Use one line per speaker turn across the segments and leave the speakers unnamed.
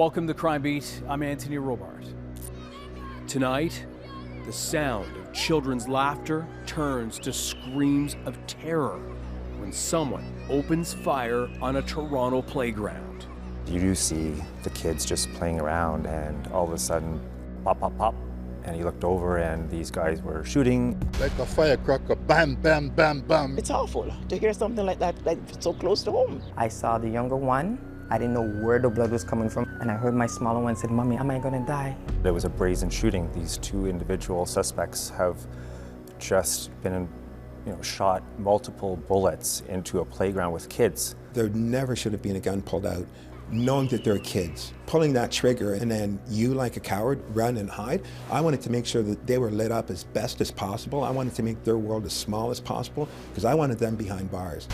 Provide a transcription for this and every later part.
Welcome to Crime Beat. I'm Anthony Robart. Tonight, the sound of children's laughter turns to screams of terror when someone opens fire on a Toronto playground.
You do see the kids just playing around, and all of a sudden, pop, pop, pop. And he looked over and these guys were shooting.
Like a firecracker, bam, bam, bam, bam.
It's awful to hear something like that, like so close to home. I saw the younger one. I didn't know where the blood was coming from. And I heard my smaller one said, "Mommy, am I gonna die?"
It was a brazen shooting. These two individual suspects have just been, shot multiple bullets into a playground with kids.
There never should have been a gun pulled out, knowing that they're kids. Pulling that trigger and then you, like a coward, run and hide. I wanted to make sure that they were lit up as best as possible. I wanted to make their world as small as possible because I wanted them behind bars.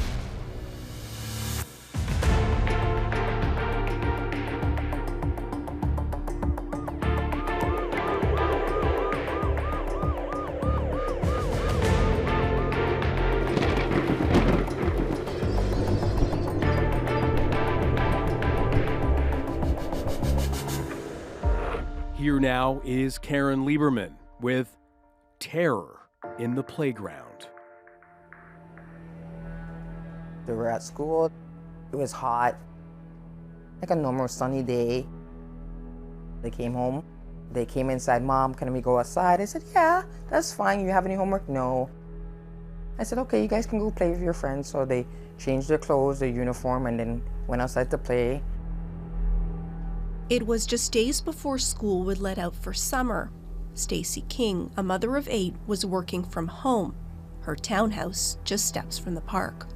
Here now is Karen Lieberman with Terror in the Playground.
They were at school. It was hot, like a normal sunny day. They came home. They came inside. "Mom, can we go outside?" I said, "Yeah, that's fine. You have any homework?" "No." I said, "Okay, you guys can go play with your friends." So they changed their clothes, their uniform, and then went outside to play.
It was just days before school would let out for summer. Stacy King, a mother of 8, was working from home, her townhouse just steps from the park.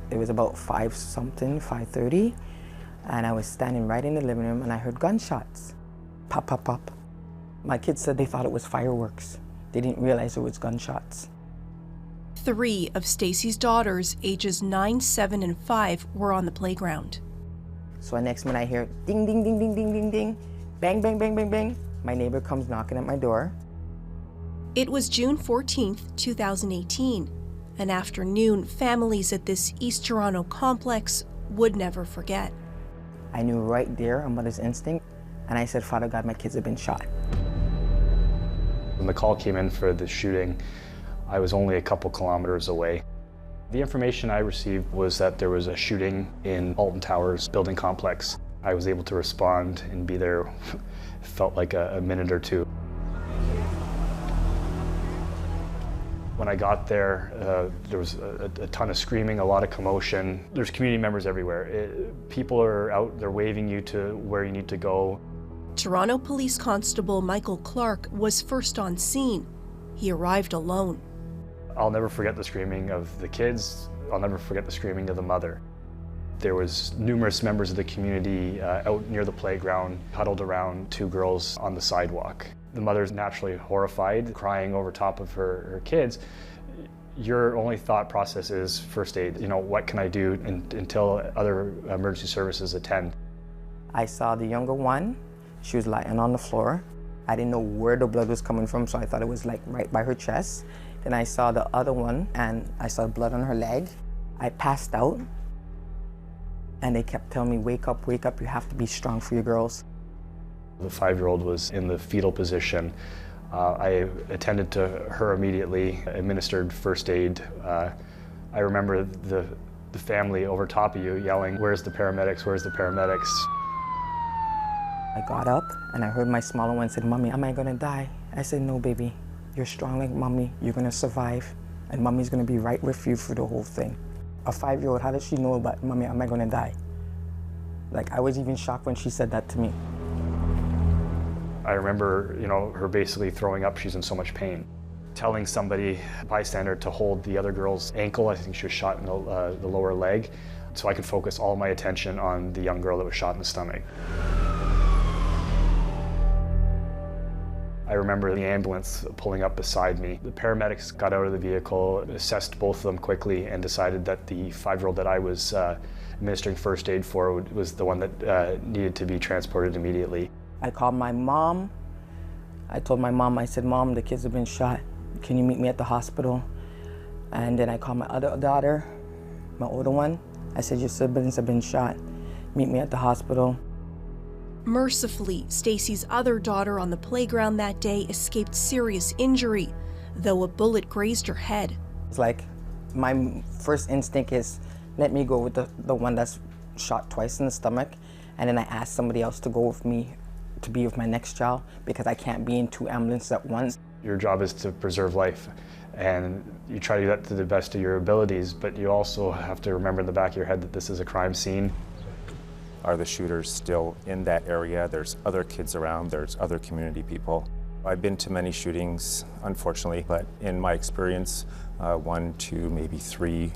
It was about 5:30, and I was standing right in the living room and I heard gunshots. Pop, pop, pop. My kids said they thought it was fireworks. They didn't realize it was gunshots.
3 of Stacy's daughters, ages 9, 7, and 5, were on the playground.
So the next minute I hear ding, ding, ding, ding, ding, ding, ding, bang, bang, bang, bang, bang. My neighbor comes knocking at my door.
It was June 14th, 2018, an afternoon families at this East Toronto complex would never forget.
I knew right there a mother's instinct, and I said, "Father God, my kids have been shot."
When the call came in for the shooting, I was only a couple kilometers away. The information I received was that there was a shooting in Alton Towers building complex. I was able to respond and be there, felt like a minute or two. When I got there, there was a ton of screaming, a lot of commotion. There's community members everywhere. People are out, they're waving you to where you need to go.
Toronto Police Constable Michael Clark was first on scene. He arrived alone.
I'll never forget the screaming of the kids. I'll never forget the screaming of the mother. There was numerous members of the community out near the playground, huddled around 2 girls on the sidewalk. The mother's naturally horrified, crying over top of her kids. Your only thought process is first aid. What can I do until other emergency services attend?
I saw the younger one. She was lying on the floor. I didn't know where the blood was coming from, so I thought it was like right by her chest. Then I saw the other one, and I saw blood on her leg. I passed out, and they kept telling me, wake up, you have to be strong for your girls."
The 5-year-old was in the fetal position. I attended to her immediately, administered first aid. I remember the family over top of you yelling, "Where's the paramedics, where's the paramedics?"
I got up, and I heard my smaller one said, "Mommy, am I gonna die?" I said, "No, baby. You're strong like Mommy. You're gonna survive, and Mommy's gonna be right with you for the whole thing." A 5-year-old, how does she know about, "Mommy, am I gonna die?" Like, I was even shocked when she said that to me.
I remember, her basically throwing up. She's in so much pain. Telling somebody, a bystander, to hold the other girl's ankle. I think she was shot in the lower leg, so I could focus all my attention on the young girl that was shot in the stomach. I remember the ambulance pulling up beside me. The paramedics got out of the vehicle, assessed both of them quickly, and decided that the 5-year-old that I was administering first aid for was the one that needed to be transported immediately.
I called my mom. I told my mom, I said, "Mom, the kids have been shot. Can you meet me at the hospital?" And then I called my other daughter, my older one. I said, "Your siblings have been shot. Meet me at the hospital."
Mercifully, Stacy's other daughter on the playground that day escaped serious injury, though a bullet grazed her head.
It's like my first instinct is, let me go with the one that's shot twice in the stomach, and then I ask somebody else to go with me to be with my next child, because I can't be in 2 ambulances at once.
Your job is to preserve life, and you try to do that to the best of your abilities, but you also have to remember in the back of your head that this is a crime scene.
Are the shooters still in that area? There's other kids around, there's other community people. I've been to many shootings, unfortunately, but in my experience, 1, 2, maybe 3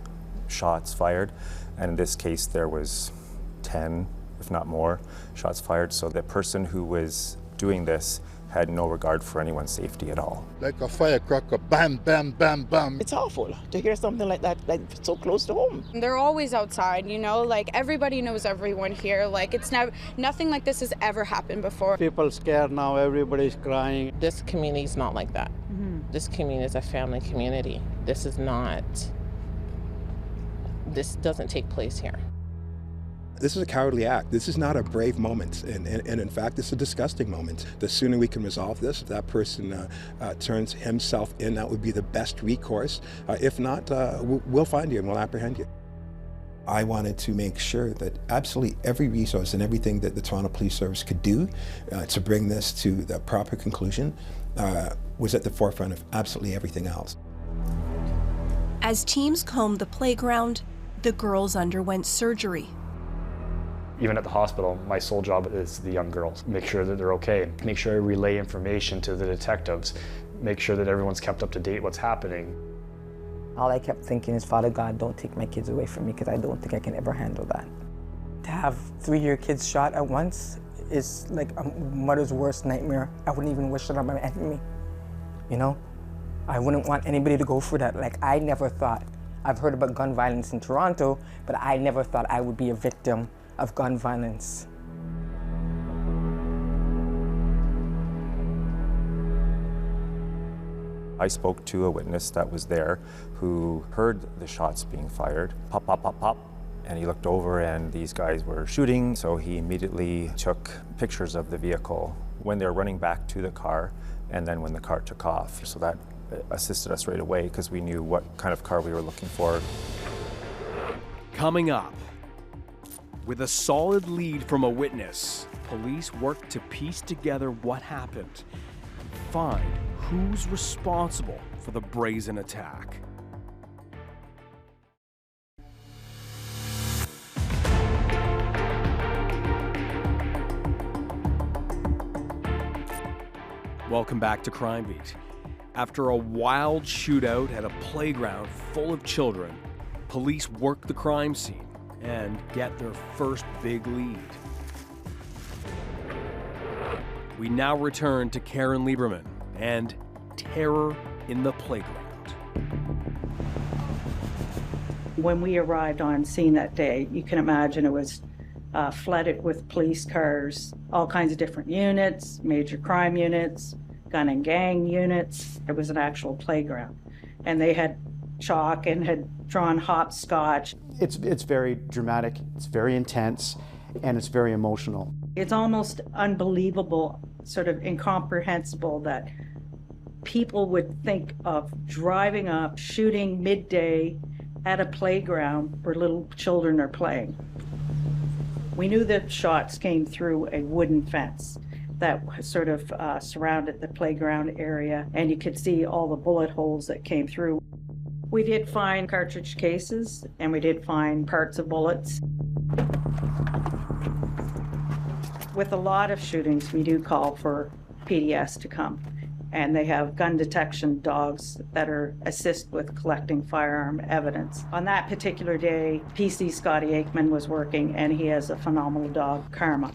shots fired. And in this case, there was 10, if not more, shots fired. So the person who was doing this had no regard for anyone's safety at all.
Like a firecracker, bam, bam, bam, bam.
It's awful to hear something like that, like so close to home.
They're always outside, you know, like everybody knows everyone here. Like it's nothing like this has ever happened before.
People scared now, everybody's crying.
This community is not like that. This community is a family community. This doesn't take place here.
This is a cowardly act. This is not a brave moment, and in fact, it's a disgusting moment. The sooner we can resolve this, if that person turns himself in, that would be the best recourse. If not, we'll find you and we'll apprehend you. I wanted to make sure that absolutely every resource and everything that the Toronto Police Service could do to bring this to the proper conclusion was at the forefront of absolutely everything else.
As teams combed the playground, the girls underwent surgery.
Even at the hospital, my sole job is the young girls. Make sure that they're okay. Make sure I relay information to the detectives. Make sure that everyone's kept up to date what's happening.
All I kept thinking is, Father God, don't take my kids away from me, because I don't think I can ever handle that. To have 3 of your kids shot at once is like a mother's worst nightmare. I wouldn't even wish it on my enemy, you know? I wouldn't want anybody to go through that. Like, I never thought, I've heard about gun violence in Toronto, but I never thought I would be a victim of gun violence.
I spoke to a witness that was there who heard the shots being fired. Pop, pop, pop, pop. And he looked over and these guys were shooting, so he immediately took pictures of the vehicle when they were running back to the car and then when the car took off. So that assisted us right away because we knew what kind of car we were looking for.
Coming up, with a solid lead from a witness, police worked to piece together what happened and find who's responsible for the brazen attack. Welcome back to Crime Beat. After a wild shootout at a playground full of children, police work the crime scene and get their first big lead. We now return to Karen Lieberman and terror in the playground.
When we arrived on scene that day, you can imagine it was flooded with police cars, all kinds of different units, major crime units, gun and gang units. It was an actual playground. And they had chalk and had drawn hopscotch.
It's very dramatic, it's very intense, and it's very emotional.
It's almost unbelievable, sort of incomprehensible that people would think of driving up, shooting midday at a playground where little children are playing. We knew that shots came through a wooden fence that sort of surrounded the playground area, and you could see all the bullet holes that came through. We did find cartridge cases, and we did find parts of bullets. With a lot of shootings, we do call for PDS to come, and they have gun detection dogs that assist with collecting firearm evidence. On that particular day, PC Scotty Aikman was working, and he has a phenomenal dog, Karma.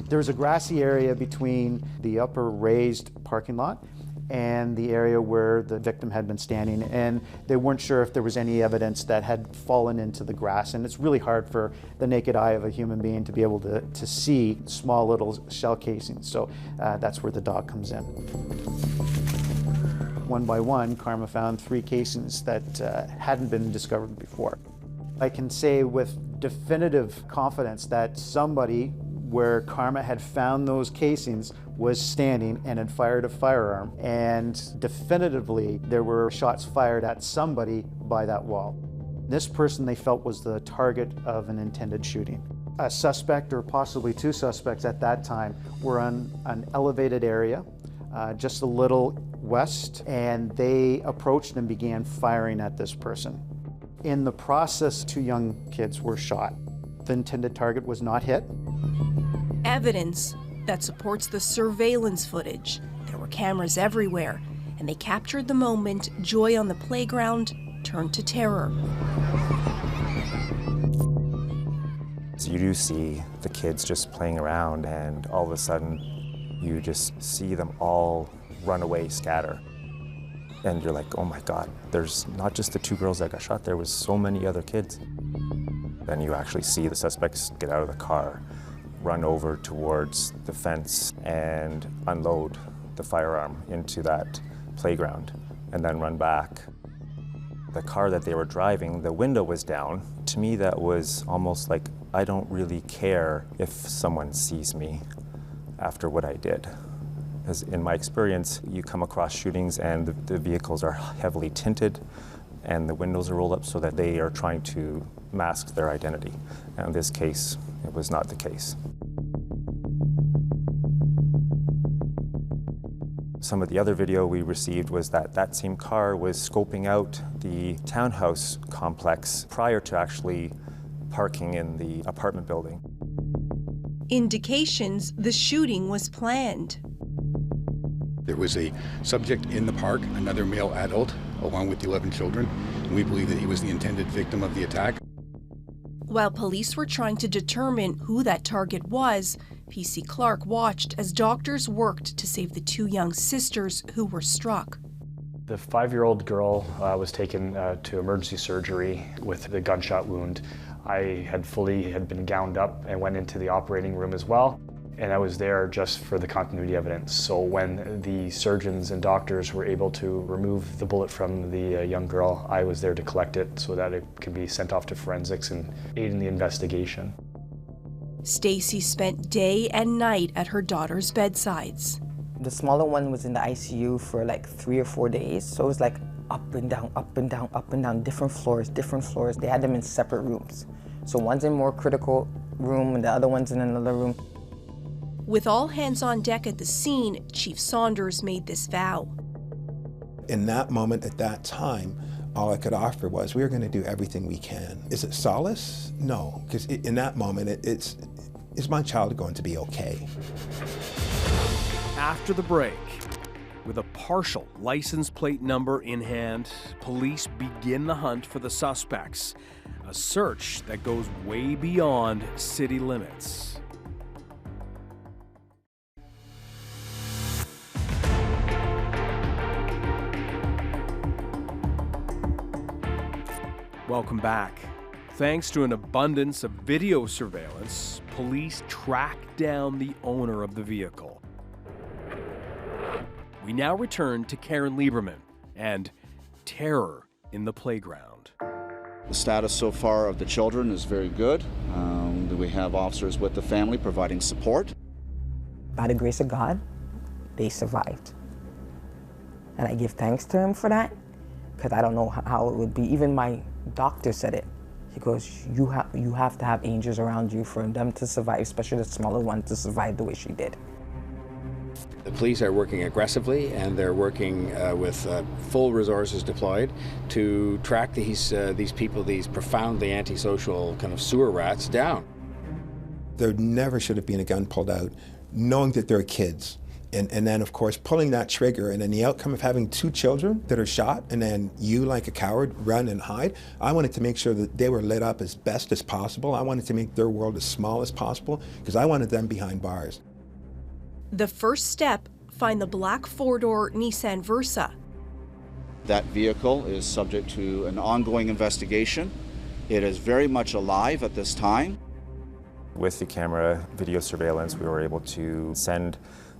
There was a grassy area between the upper raised parking lot and the area where the victim had been standing, and they weren't sure if there was any evidence that had fallen into the grass, and it's really hard for the naked eye of a human being to be able to see small little shell casings, so that's where the dog comes in. One by one, Karma found 3 casings that hadn't been discovered before. I can say with definitive confidence that somebody where Karma had found those casings was standing and had fired a firearm, and definitively there were shots fired at somebody by that wall. This person they felt was the target of an intended shooting. A suspect, or possibly two suspects at that time, were on an elevated area just a little west, and they approached and began firing at this person. In the process, two young kids were shot. The intended target was not hit.
Evidence that supports the surveillance footage. There were cameras everywhere, and they captured the moment joy on the playground turned to terror.
So you do see the kids just playing around, and all of a sudden you just see them all run away, scatter. And you're like, oh my God, there's not just the two girls that got shot, there was so many other kids. Then you actually see the suspects get out of the car, run over towards the fence and unload the firearm into that playground, and then run back. The car that they were driving, the window was down. To me, that was almost like, I don't really care if someone sees me after what I did. Because in my experience, you come across shootings and the vehicles are heavily tinted and the windows are rolled up so that they are trying to mask their identity. And in this case, it was not the case. Some of the other video we received was that that same car was scoping out the townhouse complex prior to actually parking in the apartment building.
Indications the shooting was planned.
There was a subject in the park, another male adult, along with the 11 children. And we believe that he was the intended victim of the attack.
While police were trying to determine who that target was, PC Clark watched as doctors worked to save the two young sisters who were struck.
The 5-year-old girl was taken to emergency surgery with a gunshot wound. I had been gowned up and went into the operating room as well. And I was there just for the continuity evidence. So when the surgeons and doctors were able to remove the bullet from the young girl, I was there to collect it so that it can be sent off to forensics and aid in the investigation.
Stacy spent day and night at her daughter's bedsides.
The smaller one was in the ICU for like 3 or 4 days. So it was like up and down, up and down, up and down, different floors, different floors. They had them in separate rooms. So one's in more critical room and the other one's in another room.
With all hands on deck at the scene, Chief Saunders made this vow.
In that moment, at that time, all I could offer was, we're going to do everything we can. Is it solace? No, because in that moment, is my child going to be okay?
After the break, with a partial license plate number in hand, police begin the hunt for the suspects, a search that goes way beyond city limits. Welcome back. Thanks to an abundance of video surveillance, police tracked down the owner of the vehicle. We now return to Karen Lieberman and terror in the playground.
The status so far of the children is very good. We have officers with the family providing support.
By the grace of God, they survived. And I give thanks to him for that, because I don't know how it would be. Even my doctor said it. He goes, you have to have angels around you for them to survive, especially the smaller one to survive the way she did.
The police are working aggressively, and they're working with full resources deployed to track these people, these profoundly antisocial kind of sewer rats, down.
There never should have been a gun pulled out, knowing that they're kids. And then, of course, pulling that trigger, and then the outcome of having two children that are shot, and then you, like a coward, run and hide. I wanted to make sure that they were lit up as best as possible. I wanted to make their world as small as possible, because I wanted them behind bars.
The first step, find the black four-door Nissan Versa.
That vehicle is subject to an ongoing investigation. It is very much alive at this time.
With the camera video surveillance, we were able to send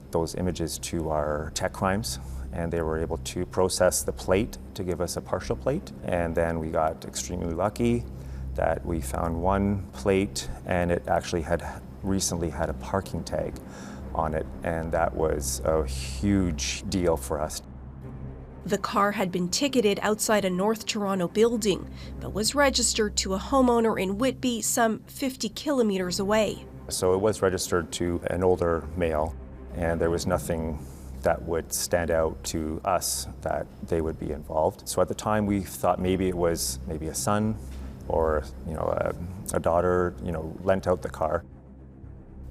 those images to our tech crimes, and they were able to process the plate to give us a partial plate. And then we got extremely lucky that we found one plate, and it actually had recently had a parking tag on it, and that was a huge deal for us.
The car had been ticketed outside a North Toronto building, but was registered to a homeowner in Whitby some 50 kilometers away.
So it was registered to an older male, and there was nothing that would stand out to us that they would be involved. So at the time we thought maybe it was maybe a son or a daughter lent out the car.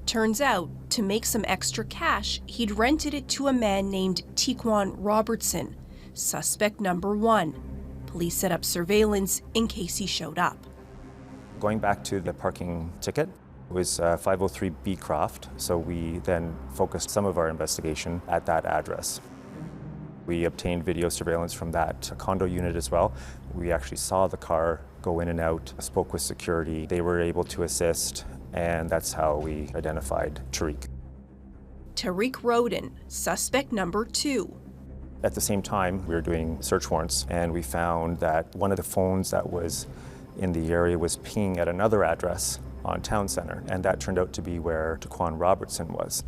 Turns out, to make some extra cash, he'd rented it to a man named Tequan Robertson, suspect number 1. Police set up surveillance in case he showed up.
Going back to the parking ticket, it was 503 Beecroft, so we then focused some of our investigation at that address. We obtained video surveillance from that condo unit as well. We actually saw the car go in and out, spoke with security. They were able to assist, and that's how we identified Tariq.
Tariq Roden, suspect number 2.
At the same time, we were doing search warrants, and we found that one of the phones that was in the area was pinging at another address on Town Center, and that turned out to be where Tequan Robertson was.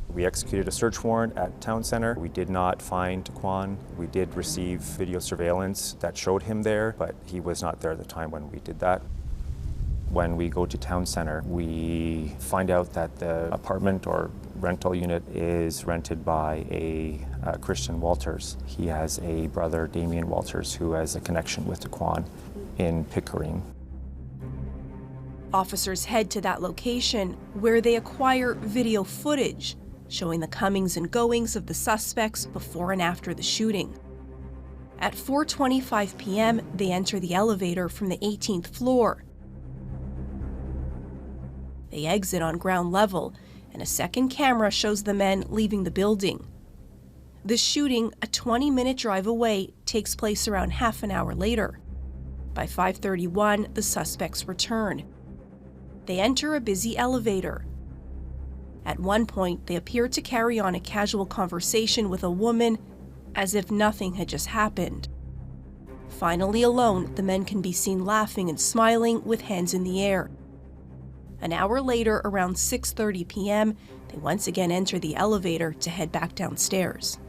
We executed a search warrant at Town Center. We did not find Tequan. We did receive video surveillance that showed him there, but he was not there at the time when we did that. When we go to Town Center, we find out that the apartment or rental unit is rented by a Christian Walters. He has a brother, Damien Walters, who has a connection with Tequan in Pickering.
Officers head to that location where they acquire video footage showing the comings and goings of the suspects before and after the shooting. At 4:25 p.m., they enter the elevator from the 18th floor. They exit on ground level, and a second camera shows the men leaving the building. The shooting, a 20-minute drive away, takes place around half an hour later. By 5:31, the suspects return. They enter a busy elevator. At one point, they appear to carry on a casual conversation with a woman as if nothing had just happened. Finally alone, the men can be seen laughing and smiling with hands in the air. An hour later, around 6:30 p.m., they once again enter the elevator to head back downstairs.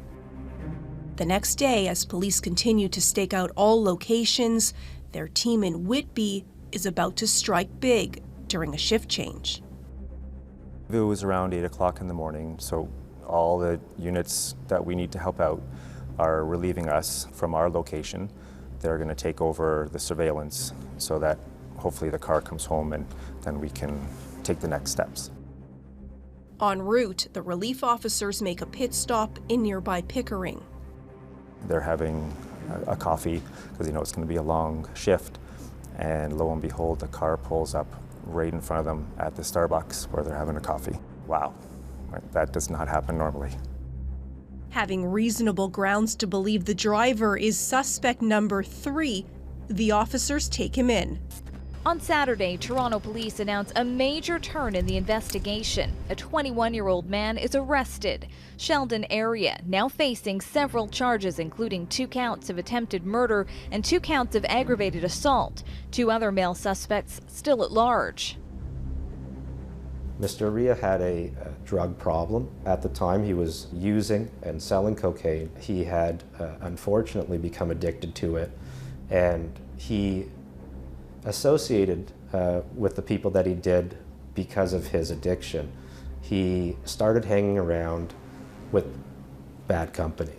The next day, as police continue to stake out all locations, their team in Whitby is about to strike big during a shift change.
It was around 8 o'clock in the morning, so all the units that we need to help out are relieving us from our location. They're going to take over the surveillance so that hopefully the car comes home and then we can take the next steps.
En route, the relief officers make a pit stop in nearby Pickering.
They're having a coffee because they know it's going to be a long shift, and lo and behold, the car pulls up right in front of them at the Starbucks where they're having a coffee. Wow, that does not happen normally.
Having reasonable grounds to believe the driver is suspect number 3, the officers take him in.
On Saturday, Toronto police announced a major turn in the investigation. A 21-year-old man is arrested. Sheldon area now facing several charges, including 2 counts of attempted murder and 2 counts of aggravated assault. 2 other male suspects still at large.
Mr. Ria had a drug problem. At the time, he was using and selling cocaine. He had unfortunately become addicted to it, and he associated with the people that he did because of his addiction. He started hanging around with bad company.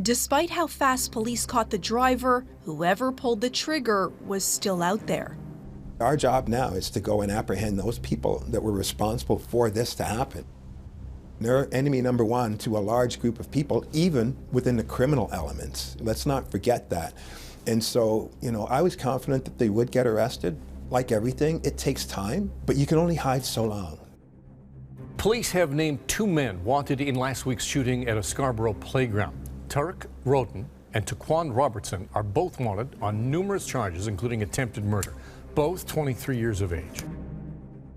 Despite how fast police caught the driver, whoever pulled the trigger was still out there.
Our job now is to go and apprehend those people that were responsible for this to happen. They're enemy number 1 to a large group of people, even within the criminal elements. Let's not forget that. And so, I was confident that they would get arrested. Like everything, it takes time, but you can only hide so long.
Police have named 2 men wanted in last week's shooting at a Scarborough playground. Tariq Roden and Tequan Robertson are both wanted on numerous charges, including attempted murder, both 23 years of age.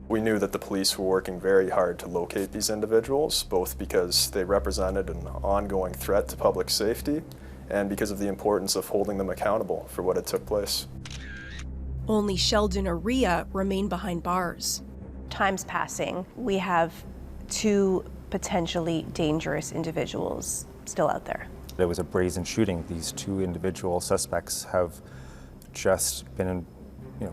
We knew that the police were working very hard to locate these individuals, both because they represented an ongoing threat to public safety and because of the importance of holding them accountable for what had took place.
Only Sheldon Ria remained behind bars.
Time's passing. We have two potentially dangerous individuals still out there.
It was a brazen shooting. These two individual suspects have just been,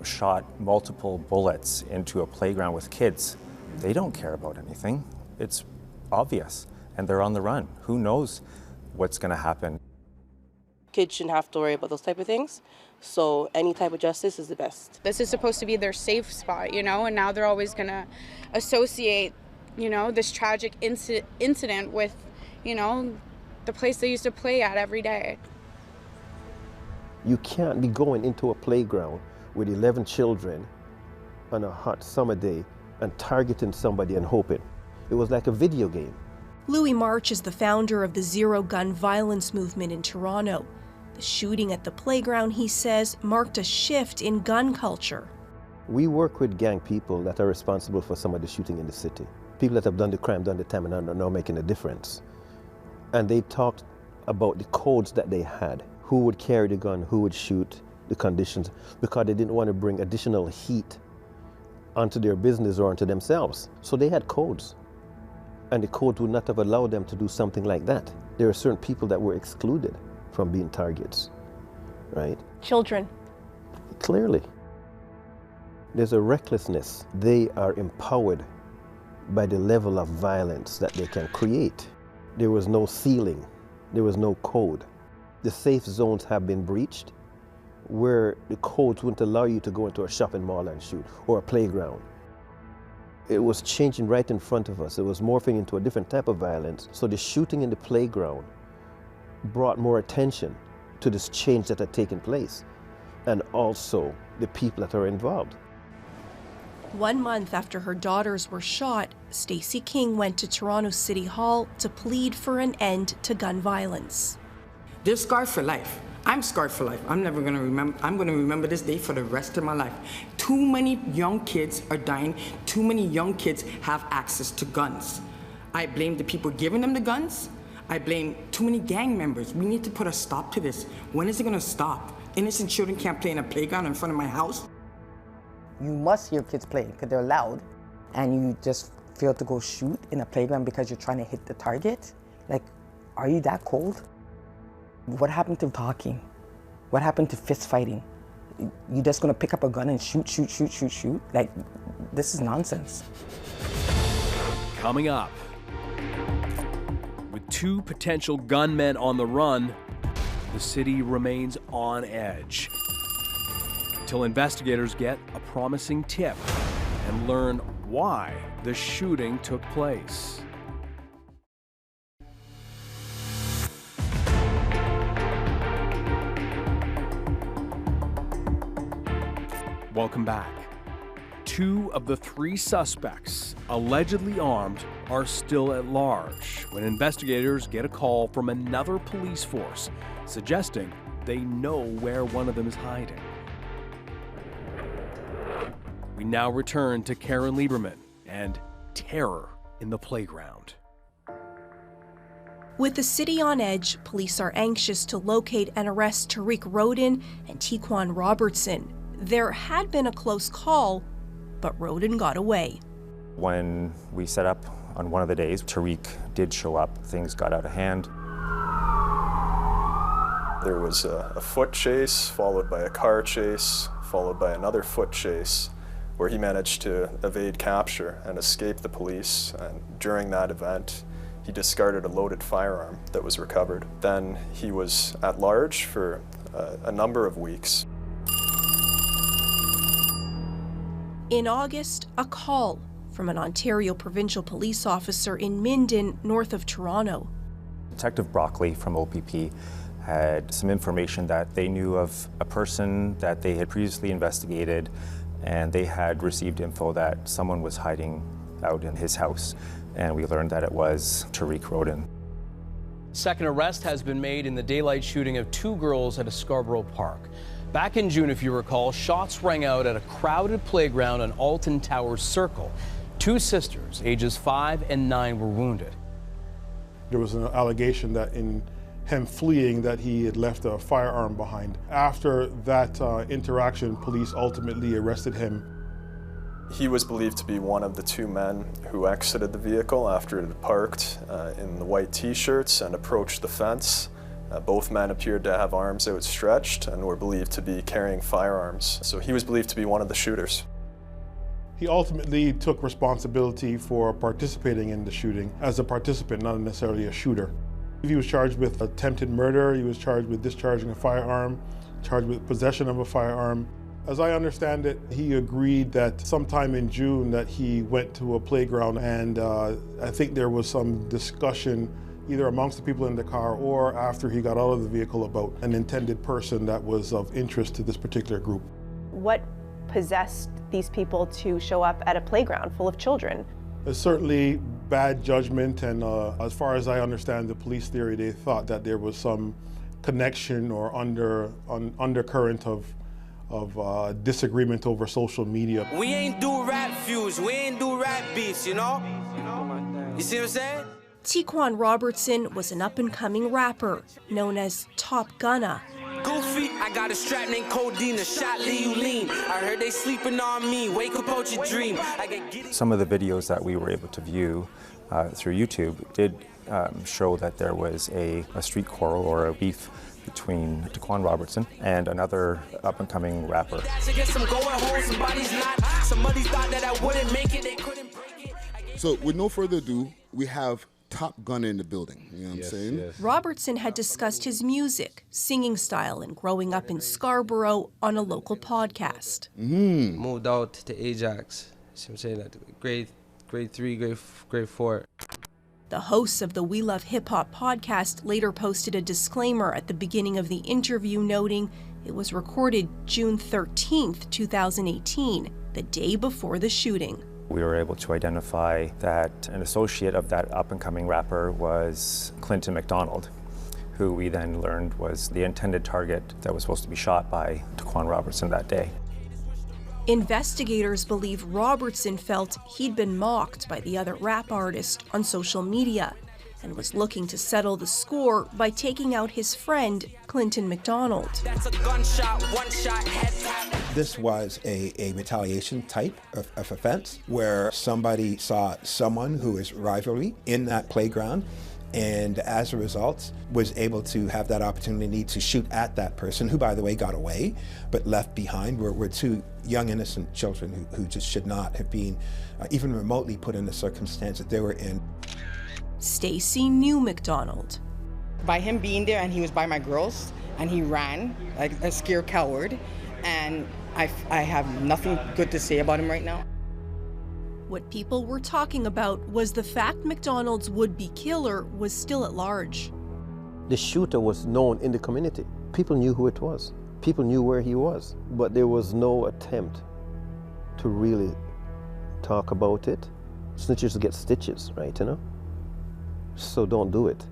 shot multiple bullets into a playground with kids. They don't care about anything. It's obvious, and they're on the run. Who knows what's going to happen?
Kids shouldn't have to worry about those type of things, so any type of justice is the best.
This is supposed to be their safe spot, and now they're always going to associate, this tragic incident with, the place they used to play at every day.
You can't be going into a playground with 11 children on a hot summer day and targeting somebody and hoping. It was like a video game.
Louis March is the founder of the Zero Gun Violence movement in Toronto. The shooting at the playground, he says, marked a shift in gun culture.
We work with gang people that are responsible for some of the shooting in the city. People that have done the crime, done the time, and are now making a difference. And they talked about the codes that they had. Who would carry the gun, who would shoot, the conditions, because they didn't want to bring additional heat onto their business or onto themselves. So they had codes. And the code would not have allowed them to do something like that. There are certain people that were excluded from being targets, right?
Children.
Clearly. There's a recklessness. They are empowered by the level of violence that they can create. There was no ceiling. There was no code. The safe zones have been breached where the codes wouldn't allow you to go into a shopping mall and shoot, or a playground. It was changing right in front of us. It was morphing into a different type of violence. So the shooting in the playground brought more attention to this change that had taken place, and also the people that are involved.
1 month after her daughters were shot, Stacey King went to Toronto City Hall to plead for an end to gun violence.
They're scarred for life. I'm scarred for life. I'm going to remember this day for the rest of my life. Too many young kids are dying. Too many young kids have access to guns. I blame the people giving them the guns. I blame too many gang members. We need to put a stop to this. When is it going to stop? Innocent children can't play in a playground in front of my house.
You must hear kids playing because they're loud, and you just feel to go shoot in a playground because you're trying to hit the target. Like, are you that cold? What happened to talking? What happened to fist fighting? You just gonna pick up a gun and shoot? Like, this is nonsense.
Coming up, with two potential gunmen on the run, the city remains on edge until investigators get a promising tip and learn why the shooting took place. Welcome back. 2 of the 3 suspects, allegedly armed, are still at large when investigators get a call from another police force suggesting they know where one of them is hiding. We now return to Karen Lieberman and terror in the playground.
With the city on edge, police are anxious to locate and arrest Tariq Rodin and Tequan Robertson. There had been a close call, but Rodin got away.
When we set up on one of the days, Tariq did show up. Things got out of hand.
There was a foot chase, followed by a car chase, followed by another foot chase, where he managed to evade capture and escape the police. And during that event, he discarded a loaded firearm that was recovered. Then he was at large for a number of weeks.
In August, a call from an Ontario provincial police officer in Minden, north of Toronto.
Detective Broccoli from OPP had some information that they knew of a person that they had previously investigated, and they had received info that someone was hiding out in his house, and we learned that it was Tariq Rodin.
Second arrest has been made in the daylight shooting of 2 girls at a Scarborough park. Back in June, if you recall, shots rang out at a crowded playground on Alton Towers Circle. 2 sisters, ages 5 and 9, were wounded.
There was an allegation that in him fleeing that he had left a firearm behind. After that interaction, police ultimately arrested him.
He was believed to be one of the two men who exited the vehicle after it had parked in the white t-shirts and approached the fence. Both men appeared to have arms outstretched and were believed to be carrying firearms. So he was believed to be one of the shooters.
He ultimately took responsibility for participating in the shooting as a participant, not necessarily a shooter. He was charged with attempted murder, he was charged with discharging a firearm, charged with possession of a firearm. As I understand it, he agreed that sometime in June that he went to a playground, and I think there was some discussion either amongst the people in the car or after he got out of the vehicle about an intended person that was of interest to this particular group.
What possessed these people to show up at a playground full of children?
It's certainly bad judgment, and as far as I understand the police theory, they thought that there was some connection or undercurrent of disagreement over social media.
We ain't do rap feuds, we ain't do rap beats, you know? You see what I'm saying?
Taquan Robertson was an up-and-coming rapper known as Top Gunna.
Goofy, I got a strap named Codeine, a shot leave you lean. I heard they sleeping on me, wake up out your dream.
Some of the videos that we were able to view through YouTube did show that there was a street quarrel or a beef between Taquan Robertson and another up-and-coming rapper.
So with no further ado, we have Top Gunna in the building, you know what I'm saying?
Yes. Robertson had discussed his music, singing style, and growing up in Scarborough on a local podcast.
Moved out to Ajax, see what I'm saying, like grade 3, grade 4.
The hosts of the We Love Hip Hop podcast later posted a disclaimer at the beginning of the interview noting it was recorded June 13th, 2018, the day before the shooting.
We were able to identify that an associate of that up-and-coming rapper was Clinton McDonald, who we then learned was the intended target that was supposed to be shot by Taquan Robertson that day.
Investigators believe Robertson felt he'd been mocked by the other rap artist on social media and was looking to settle the score by taking out his friend, Clinton McDonald.
That's a gunshot, one shot, head tap.
This was a retaliation type of offense where somebody saw someone who is rivalry in that playground and as a result was able to have that opportunity to shoot at that person who, by the way, got away but left behind were two young innocent children who just should not have been even remotely put in the circumstance that they were in.
Stacy knew McDonald.
By him being there and he was by my girls and he ran like a scared coward, and I have nothing good to say about him right now.
What people were talking about was the fact McDonald's would-be killer was still at large.
The shooter was known in the community. People knew who it was. People knew where he was. But there was no attempt to really talk about it. Snitches get stitches, right, you know? So don't do it.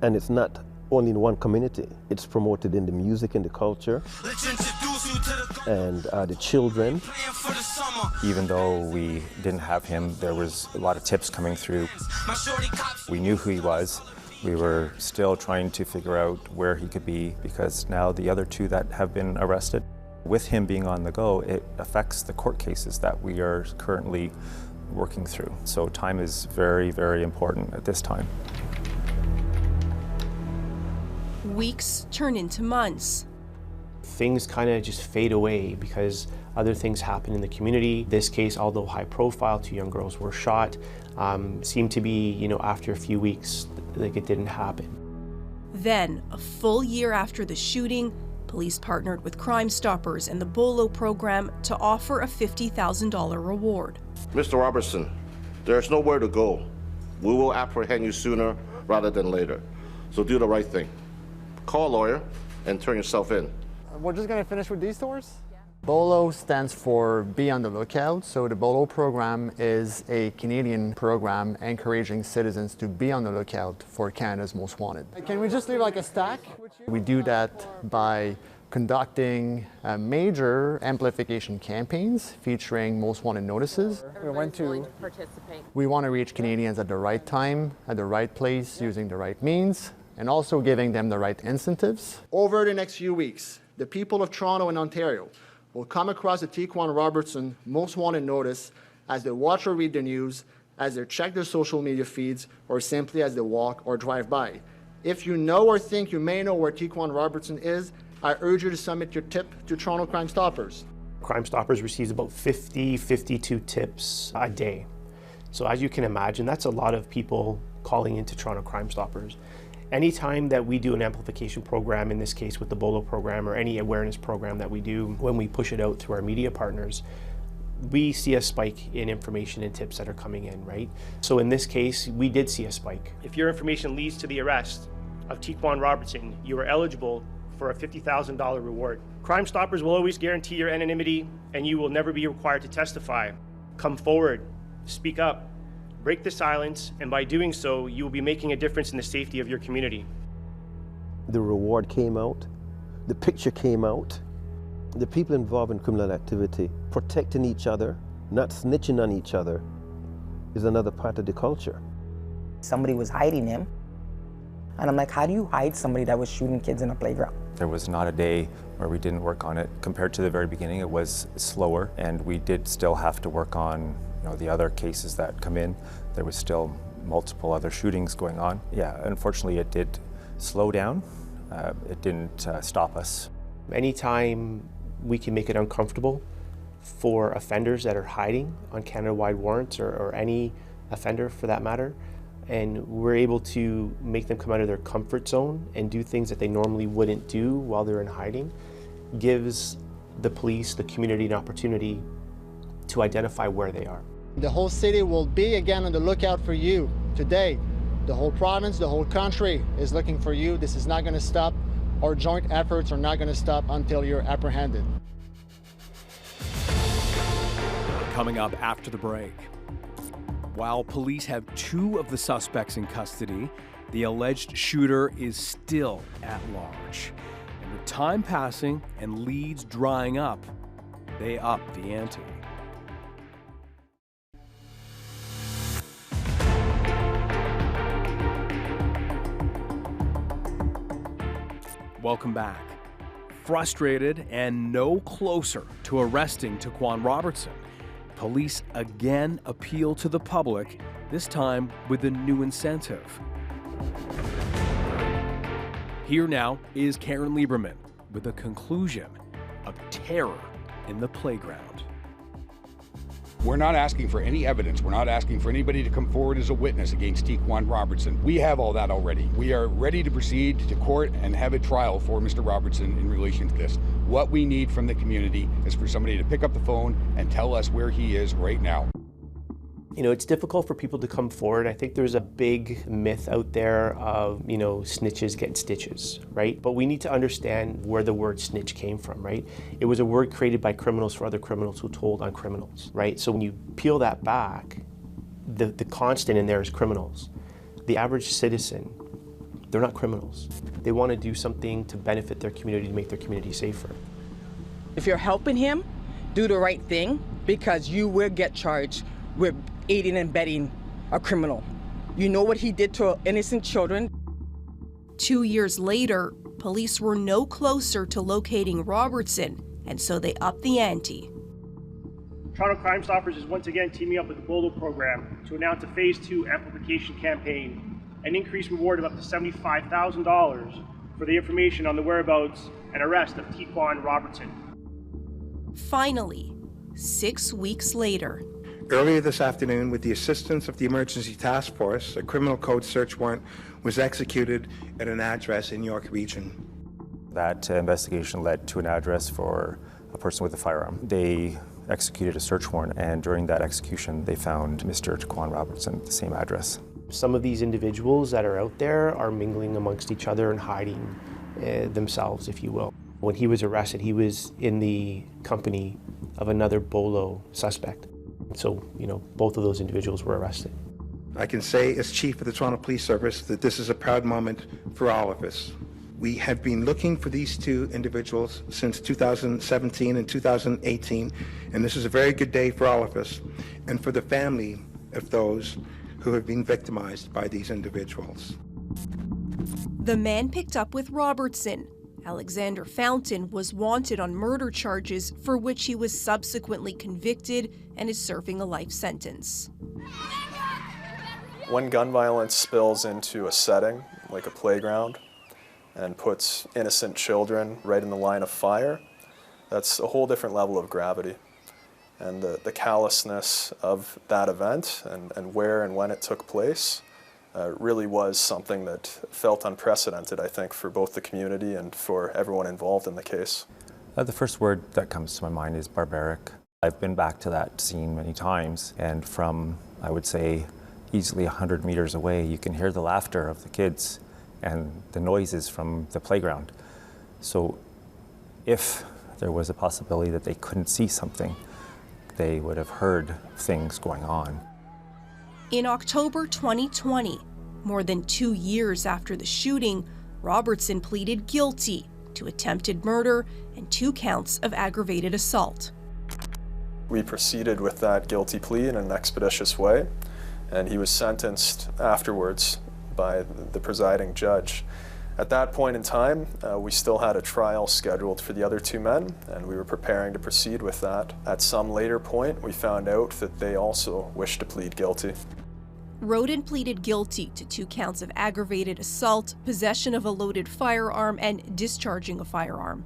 And it's not only in one community. It's promoted in the music, in the culture, and the children.
Even though we didn't have him, there was a lot of tips coming through. We knew who he was. We were still trying to figure out where he could be because now the other two that have been arrested, with him being on the go, it affects the court cases that we are currently working through. So time is very, very important at this time.
Weeks turn into months.
Things kind of just fade away because other things happen in the community. This case, although high profile, 2 young girls were shot, seemed to be, after a few weeks, like it didn't happen.
Then, a full year after the shooting, police partnered with Crime Stoppers and the BOLO program to offer a $50,000 reward.
Mr. Robertson, there's nowhere to go. We will apprehend you sooner rather than later. So do the right thing. Call a lawyer and turn yourself in.
We're just going to finish with these tours? BOLO stands for Be on the Lookout. So the BOLO program is a Canadian program encouraging citizens to be on the lookout for Canada's most wanted. Can we just leave like a stack? We do that by conducting major amplification campaigns featuring most wanted notices. We want to reach Canadians at the right time, at the right place, using the right means, and also giving them the right incentives.
Over the next few weeks, the people of Toronto and Ontario
will come across the Tequan Robertson most wanted notice as they watch or read the news, as they check their social media feeds, or simply as they walk or drive by. If you know or think you may know where Tequan Robertson is, I urge you to submit your tip to Toronto Crime Stoppers.
Crime Stoppers receives about 52 tips a day. So as you can imagine, that's a lot of people calling into Toronto Crime Stoppers. Anytime that we do an amplification program, in this case with the BOLO program, or any awareness program that we do, when we push it out through our media partners, we see a spike in information and tips that are coming in, right? So in this case, we did see a spike. If your information leads to the arrest of Tequan Robertson, you are eligible for a $50,000 reward. Crime Stoppers will always guarantee your anonymity, and you will never be required to testify. Come forward, speak up, break the silence, and by doing so, you will be making a difference in the safety of your community.
The reward came out, the picture came out. The people involved in criminal activity, protecting each other, not snitching on each other, is another part of the culture.
Somebody was hiding him. And I'm like, how do you hide somebody that was shooting kids in a playground?
There was not a day where we didn't work on it. Compared to the very beginning, it was slower, and we did still have to work on the other cases that come in. There was still multiple other shootings going on. Yeah, unfortunately it did slow down. It didn't stop us.
Anytime we can make it uncomfortable for offenders that are hiding on Canada-wide warrants, or any offender for that matter, and we're able to make them come out of their comfort zone and do things that they normally wouldn't do while they're in hiding, gives the police, the community, an opportunity to identify where they are.
The whole city will be again on the lookout for you today. The whole province, the whole country is looking for you. This is not going to stop. Our joint efforts are not going to stop until you're apprehended.
Coming up after the break. While police have 2 of the suspects in custody, the alleged shooter is still at large. And with time passing and leads drying up, they up the ante. Welcome back. Frustrated and no closer to arresting Tequan Robertson, police again appeal to the public, this time with a new incentive. Here now is Karen Lieberman with a conclusion of terror in the playground.
We're not asking for any evidence. We're not asking for anybody to come forward as a witness against Tequan Robertson. We have all that already. We are ready to proceed to court and have a trial for Mr. Robertson in relation to this. What we need from the community is for somebody to pick up the phone and tell us where he is right now.
It's difficult for people to come forward. I think there's a big myth out there of, snitches get stitches, right? But we need to understand where the word snitch came from, right? It was a word created by criminals for other criminals who told on criminals, right? So when you peel that back, the constant in there is criminals. The average citizen, they're not criminals. They want to do something to benefit their community, to make their community safer.
If you're helping him, do the right thing, because you will get charged with aiding and abetting a criminal. You know what he did to innocent children.
2 years later, police were no closer to locating Robertson, and so they upped the ante.
Toronto Crime Stoppers is once again teaming up with the BOLO program to announce a Phase 2 amplification campaign, an increased reward of up to $75,000 for the information on the whereabouts and arrest of Tequan Robertson.
Finally, 6 weeks later.
Earlier this afternoon, with the assistance of the Emergency Task Force, a criminal code search warrant was executed at an address in York Region.
That investigation led to an address for a person with a firearm. They executed a search warrant, and during that execution, they found Mr. Tequan Robertson at the same address.
Some of these individuals that are out there are mingling amongst each other and hiding themselves, if you will. When he was arrested, he was in the company of another BOLO suspect. So, both of those individuals were arrested.
I can say as chief of the Toronto Police Service that this is a proud moment for all of us. We have been looking for these 2 individuals since 2017 and 2018, and this is a very good day for all of us and for the family of those who have been victimized by these individuals.
The man picked up with Robertson Alexander Fountain was wanted on murder charges for which he was subsequently convicted and is serving a life sentence.
When gun violence spills into a setting, like a playground, and puts innocent children right in the line of fire, that's a whole different level of gravity. And the callousness of that event and where and when it took place really was something that felt unprecedented, I think, for both the community and for everyone involved in the case.
The first word that comes to my mind is barbaric. I've been back to that scene many times, and from, I would say, easily 100 meters away, you can hear the laughter of the kids and the noises from the playground. So if there was a possibility that they couldn't see something, they would have heard things going on.
In October 2020, more than 2 years after the shooting, Robertson pleaded guilty to attempted murder and 2 counts of aggravated assault.
We proceeded with that guilty plea in an expeditious way, and he was sentenced afterwards by the presiding judge. At that point in time, we still had a trial scheduled for the other 2 men, and we were preparing to proceed with that. At some later point, we found out that they also wished to plead guilty.
Roden pleaded guilty to 2 counts of aggravated assault, possession of a loaded firearm, and discharging a firearm.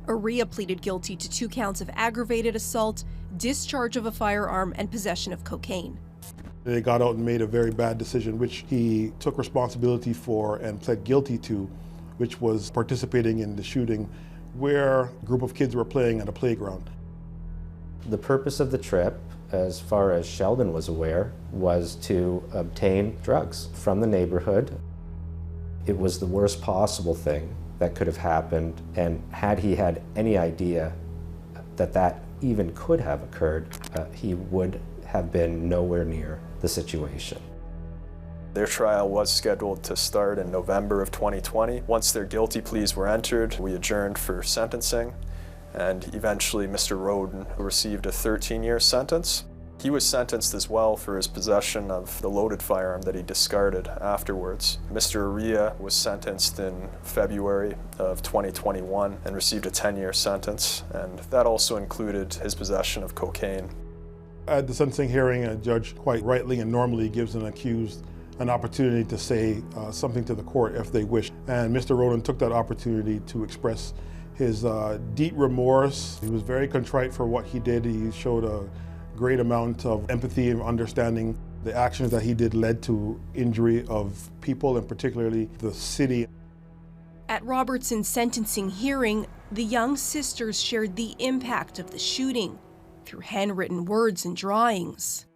Aria pleaded guilty to 2 counts of aggravated assault, discharge of a firearm, and possession of cocaine.
They got out and made a very bad decision, which he took responsibility for and pled guilty to, which was participating in the shooting where a group of kids were playing at a playground.
The purpose of the trip, as far as Sheldon was aware, was to obtain drugs from the neighborhood. It was the worst possible thing that could have happened, and had he had any idea that that even could have occurred, he would have been nowhere near the situation.
Their trial was scheduled to start in November of 2020. Once their guilty pleas were entered, we adjourned for sentencing, and eventually Mr. Roden received a 13-year sentence. He was sentenced as well for his possession of the loaded firearm that he discarded afterwards. Mr. Aria was sentenced in February of 2021 and received a 10-year sentence, and that also included his possession of cocaine.
At the sentencing hearing, a judge quite rightly and normally gives an accused an opportunity to say something to the court if they wish. And Mr. Roden took that opportunity to express his deep remorse. He was very contrite for what he did. He showed a great amount of empathy and understanding. The actions that he did led to injury of people, and particularly the city.
At Robertson's sentencing hearing, the young sisters shared the impact of the shooting through handwritten words and drawings.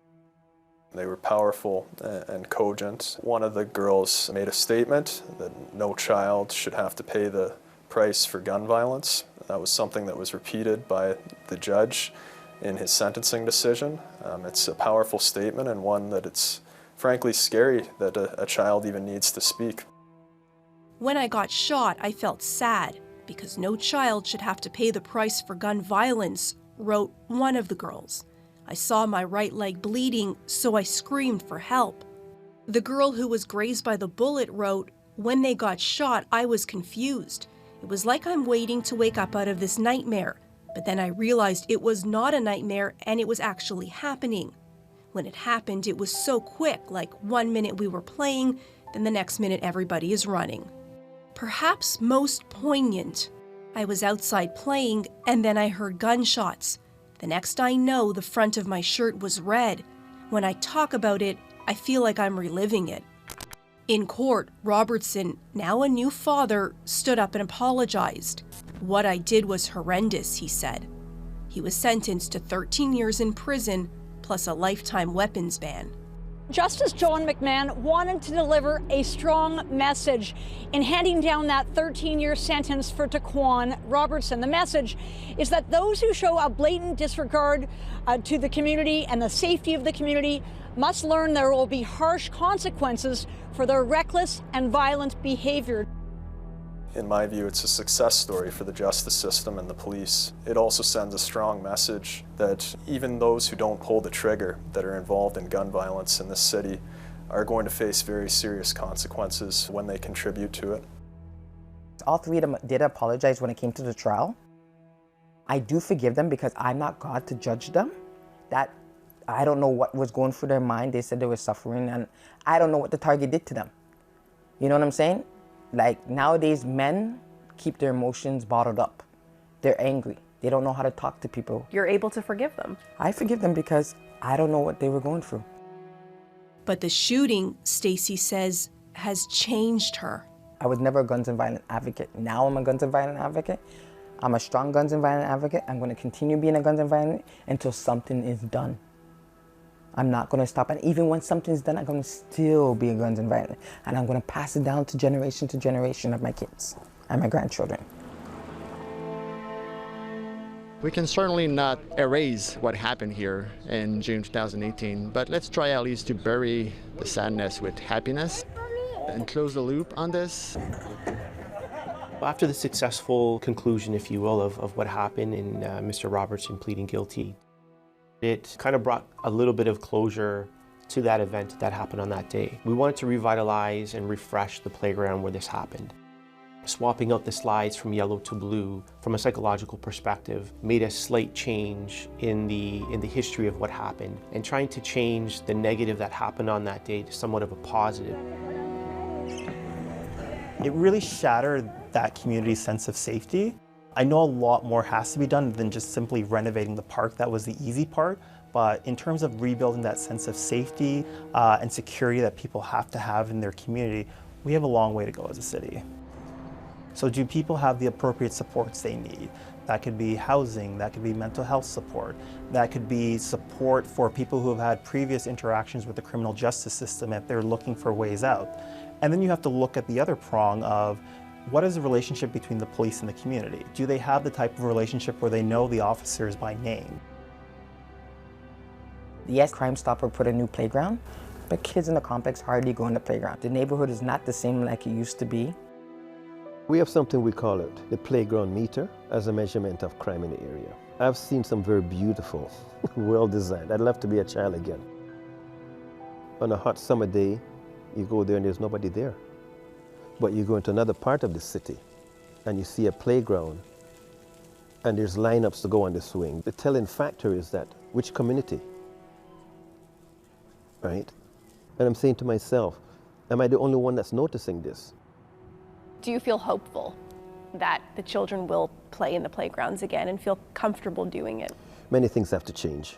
They were powerful and cogent. One of the girls made a statement that no child should have to pay the price for gun violence. That was something that was repeated by the judge in his sentencing decision. It's a powerful statement, and one that it's frankly scary that a child even needs to speak.
When I got shot, I felt sad because no child should have to pay the price for gun violence, wrote one of the girls. I saw my right leg bleeding, so I screamed for help. The girl who was grazed by the bullet wrote, when they got shot, I was confused. It was like I'm waiting to wake up out of this nightmare. But then I realized it was not a nightmare and it was actually happening. When it happened, it was so quick, like 1 minute we were playing, then the next minute everybody is running. Perhaps most poignant, I was outside playing and then I heard gunshots. The next I know, the front of my shirt was red. When I talk about it, I feel like I'm reliving it. In court, Robertson, now a new father, stood up and apologized. What I did was horrendous, he said. He was sentenced to 13 years in prison, plus a lifetime weapons ban.
Justice John McMahon wanted to deliver a strong message in handing down that 13-year sentence for Taquan Robertson. The message is that those who show a blatant disregard to the community and the safety of the community must learn there will be harsh consequences for their reckless and violent behavior.
In my view, it's a success story for the justice system and the police. It also sends a strong message that even those who don't pull the trigger that are involved in gun violence in this city are going to face very serious consequences when they contribute to it.
all three of them did apologize when it came to the trial. I do forgive them because I'm not God to judge them. That I don't know what was going through their mind. They said they were suffering, and I don't know what the target did to them. You know what I'm saying? Like, nowadays, men keep their emotions bottled up. They're angry. They don't know how to talk to people.
You're able to forgive them.
I forgive them because I don't know what they were going through.
But the shooting, Stacy says, has changed her.
I was never a guns and violence advocate. Now I'm a guns and violence advocate. I'm a strong guns and violence advocate. I'm going to continue being a guns and violence until something is done. I'm not going to stop. And even when something's done, I'm going to still be a guns and violence. And I'm going to pass it down to generation of my kids and my grandchildren.
We can certainly not erase what happened here in June 2018, but let's try at least to bury the sadness with happiness and close the loop on this.
After the successful conclusion, if you will, of what happened in Mr. Robertson pleading guilty, it kind of brought a little bit of closure to that event that happened on that day. We wanted to revitalize and refresh the playground where this happened. Swapping out the slides from yellow to blue from a psychological perspective made a slight change in the history of what happened, and trying to change the negative that happened on that day to somewhat of a positive.
It really shattered that community's sense of safety. I know a lot more has to be done than just simply renovating the park. That was the easy part. But in terms of rebuilding that sense of safety and security that people have to have in their community, we have a long way to go as a city. So do people have the appropriate supports they need? That could be housing, that could be mental health support, that could be support for people who have had previous interactions with the criminal justice system if they're looking for ways out. And then you have to look at the other prong of what is the relationship between the police and the community? Do they have the type of relationship where they know the officers by name?
Yes, Crime Stopper put a new playground, but kids in the complex hardly go in the playground. The neighborhood is not the same like it used to be.
We have something we call it the playground meter as a measurement of crime in the area. I've seen some very beautiful, well-designed. I'd love to be a child again. On a hot summer day, you go there and there's nobody there. But you go into another part of the city and you see a playground and there's lineups to go on the swing. The telling factor is that which community, right? And I'm saying to myself, am I the only one that's noticing this?
Do you feel hopeful that the children will play in the playgrounds again and feel comfortable doing it?
Many things have to change.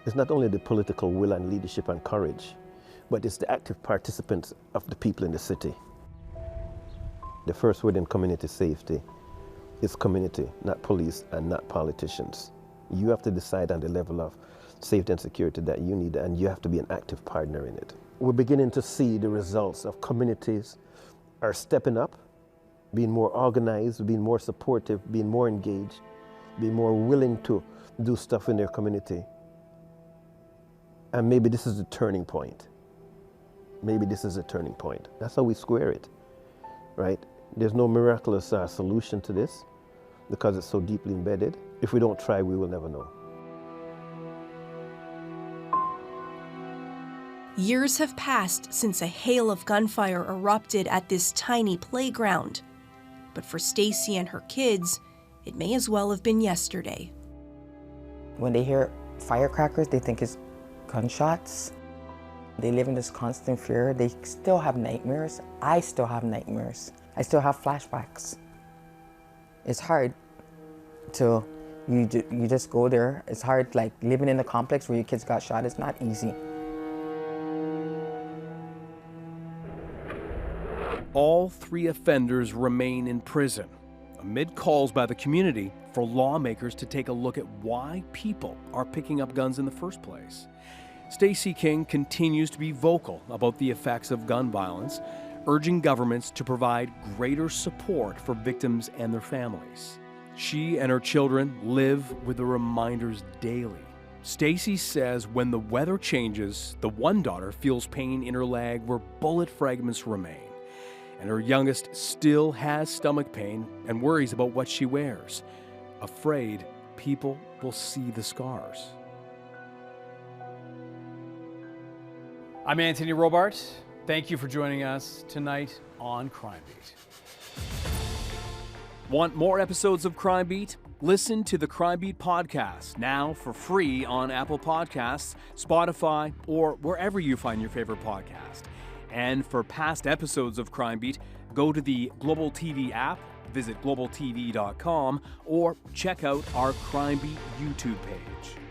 It's not only the political will and leadership and courage, but it's the active participants of the people in the city. The first word in community safety is community, not police and not politicians. You have to decide on the level of safety and security that you need, and you have to be an active partner in it. We're beginning to see the results of communities are stepping up, being more organized, being more supportive, being more engaged, being more willing to do stuff in their community. And maybe this is the turning point. Maybe this is a turning point. That's how we square it, right? There's no miraculous solution to this because it's so deeply embedded. If we don't try, we will never know.
Years have passed since a hail of gunfire erupted at this tiny playground. But for Stacy and her kids, it may as well have been yesterday.
When they hear firecrackers, they think it's gunshots. They live in this constant fear. They still have nightmares. I still have nightmares. I still have flashbacks. It's hard to, you just go there. It's hard, like living in a complex where your kids got shot. It's not easy.
All three offenders remain in prison, amid calls by the community for lawmakers to take a look at why people are picking up guns in the first place. Stacy King continues to be vocal about the effects of gun violence, urging governments to provide greater support for victims and their families. She and her children live with the reminders daily. Stacy says when the weather changes, the one daughter feels pain in her leg where bullet fragments remain. And her youngest still has stomach pain and worries about what she wears, afraid people will see the scars. I'm Anthony Robart. Thank you for joining us tonight on Crime Beat. Want more episodes of Crime Beat? Listen to the Crime Beat podcast now for free on Apple Podcasts, Spotify, or wherever you find your favorite podcast. And for past episodes of Crime Beat, go to the Global TV app, visit globaltv.com, or check out our Crime Beat YouTube page.